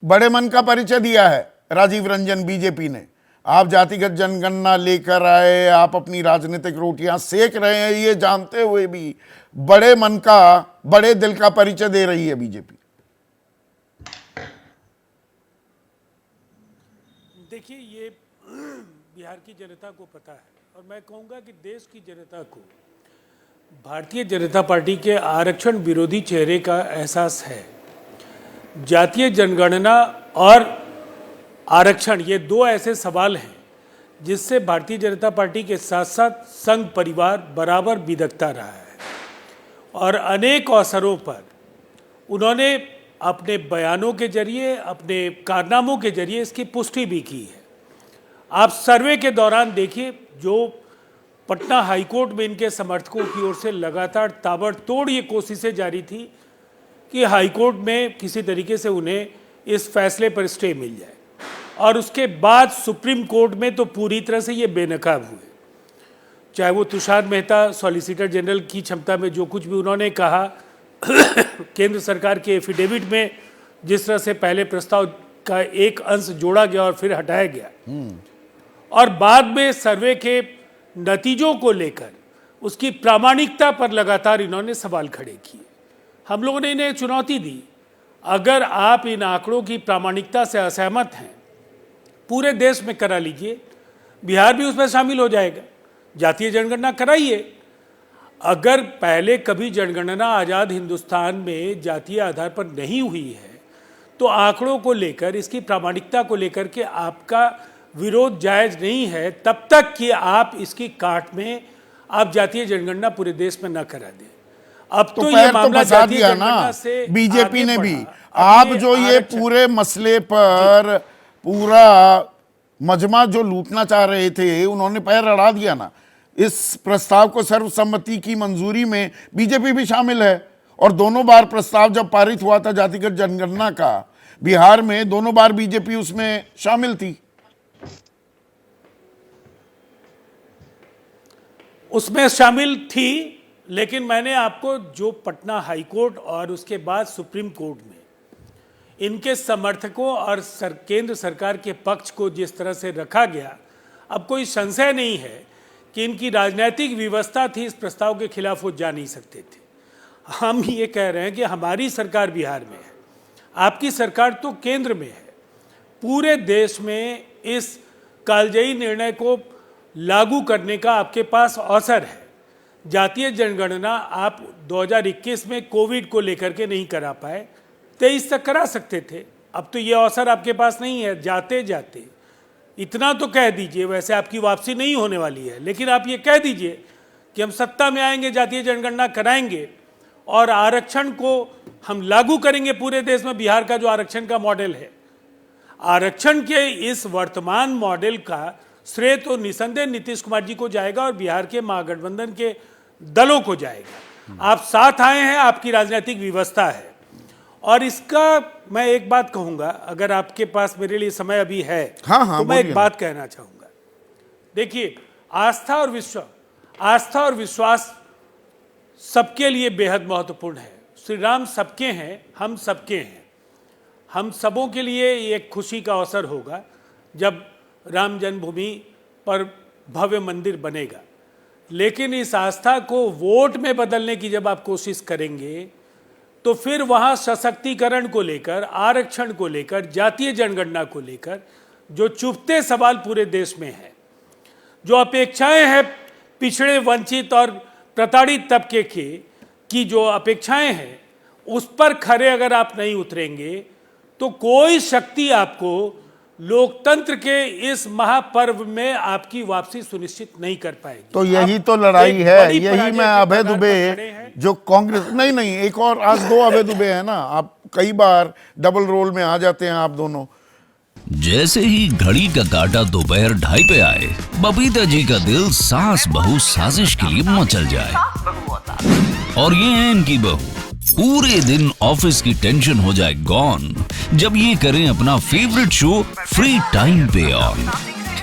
बड़े मन का परिचय दिया है राजीव रंजन बीजेपी ने। आप जातिगत जनगणना लेकर आए, आप अपनी राजनीतिक रोटियां सेक रहे हैं, ये जानते हुए भी बड़े मन का, बड़े दिल का परिचय दे रही है बीजेपी। देखिए, ये बिहार की जनता को पता है और मैं कहूँगा कि देश की जनता को भारतीय जनता पार्टी के आरक्षण विरोधी चेहरे का एहसास है। जातीय जनगणना और आरक्षण, ये दो ऐसे सवाल हैं जिससे भारतीय जनता पार्टी के साथ साथ संघ परिवार बराबर बिदकता रहा है और अनेक अवसरों पर उन्होंने अपने बयानों के जरिए, अपने कारनामों के जरिए इसकी पुष्टि भी की है। आप सर्वे के दौरान देखिए, जो पटना हाईकोर्ट में इनके समर्थकों की ओर से लगातार ताबड़तोड़ ये कोशिशें जारी थी कि हाईकोर्ट में किसी तरीके से उन्हें इस फैसले पर स्टे मिल जाए, और उसके बाद सुप्रीम कोर्ट में तो पूरी तरह से ये बेनकाब हुए। चाहे वो तुषार मेहता सॉलिसिटर जनरल की क्षमता में जो कुछ भी उन्होंने कहा, केंद्र सरकार के एफिडेविट में जिस तरह से पहले प्रस्ताव का एक अंश जोड़ा गया और फिर हटाया गया, और बाद में सर्वे के नतीजों को लेकर उसकी प्रामाणिकता पर लगातार इन्होंने सवाल खड़े किए। हम लोगों ने इन्हें चुनौती दी, अगर आप इन आंकड़ों की प्रामाणिकता से असहमत हैं, पूरे देश में करा लीजिए, बिहार भी उसमें शामिल हो जाएगा, जातीय जनगणना कराइए। अगर पहले कभी जनगणना आज़ाद हिंदुस्तान में जातीय आधार पर नहीं हुई है तो आंकड़ों को लेकर, इसकी प्रामाणिकता को लेकर के आपका विरोध जायज़ नहीं है, तब तक कि आप इसकी काट में आप जातीय जनगणना पूरे देश में न करा दें। अब तो ये मामला जातीय जनगणना से बीजेपी ने भी, आप जो ये पूरे मसले पर पूरा मजमा जो लूटना चाह रहे थे, उन्होंने पैर अड़ा दिया ना। इस प्रस्ताव को सर्वसम्मति की मंजूरी में बीजेपी भी शामिल है, और दोनों बार प्रस्ताव जब पारित हुआ था जातिगत जनगणना का बिहार में, दोनों बार बीजेपी उसमें शामिल थी। उसमें शामिल थी, लेकिन मैंने आपको जो पटना हाईकोर्ट और उसके बाद सुप्रीम कोर्ट में इनके समर्थकों और केंद्र सरकार के पक्ष को जिस तरह से रखा गया, अब कोई संशय नहीं है कि इनकी राजनीतिक व्यवस्था थी, इस प्रस्ताव के खिलाफ वो जा नहीं सकते थे। हम ये कह रहे हैं कि हमारी सरकार बिहार में है, आपकी सरकार तो केंद्र में है, पूरे देश में इस कालजयी निर्णय को लागू करने का आपके पास अवसर है। जातीय जनगणना आप 2021 में कोविड को लेकर के नहीं करा पाए, 23 तक करा सकते थे, अब तो ये अवसर आपके पास नहीं है। जाते जाते इतना तो कह दीजिए, वैसे आपकी वापसी नहीं होने वाली है, लेकिन आप ये कह दीजिए कि हम सत्ता में आएंगे, जातीय जनगणना कराएंगे और आरक्षण को हम लागू करेंगे पूरे देश में। बिहार का जो आरक्षण का मॉडल है, आरक्षण के इस वर्तमान मॉडल का श्रेय तो निसंदेह नीतीश कुमार जी को जाएगा और बिहार के महागठबंधन के दलों को जाएगा। आप साथ आए हैं, आपकी राजनीतिक व्यवस्था है, और इसका मैं एक बात कहूंगा, अगर आपके पास मेरे लिए समय अभी है, तो मैं एक बात कहना चाहूंगा। देखिए, आस्था और विश्वास सबके लिए बेहद महत्वपूर्ण है। श्री राम सबके हैं, हम सबके हैं। हम सबों के लिए एक खुशी का अवसर होगा जब राम जन्मभूमि पर भव्य मंदिर बनेगा, लेकिन इस आस्था को वोट में बदलने की जब आप कोशिश करेंगे तो फिर वहाँ सशक्तिकरण को लेकर, आरक्षण को लेकर, जातीय जनगणना को लेकर जो चुभते सवाल पूरे देश में हैं, जो अपेक्षाएं हैं पिछड़े, वंचित और प्रताड़ित तबके की जो अपेक्षाएं हैं, उस पर खरे अगर आप नहीं उतरेंगे तो कोई शक्ति आपको लोकतंत्र के इस महापर्व में आपकी वापसी सुनिश्चित नहीं कर पाएगी। तो यही तो लड़ाई है, यही मैं अभय दुबे जो कांग्रेस नहीं, एक और आज दो अभय दुबे है ना, आप कई बार डबल रोल में आ जाते हैं आप दोनों। जैसे ही घड़ी का काटा दोपहर 2:30 पे आए, बबीता जी का दिल सास बहू साजिश के लिए मचल जाए। और ये है इनकी बहू, पूरे दिन ऑफिस की टेंशन हो जाए गॉन जब ये करें अपना फेवरेट शो फ्री टाइम पे ऑन।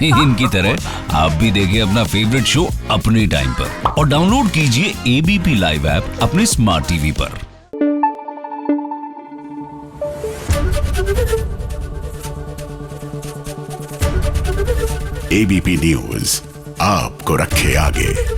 इनकी तरह आप भी देखें अपना फेवरेट शो अपने टाइम पर और डाउनलोड कीजिए एबीपी लाइव ऐप अपने स्मार्ट टीवी पर। एबीपी न्यूज आपको रखे आगे।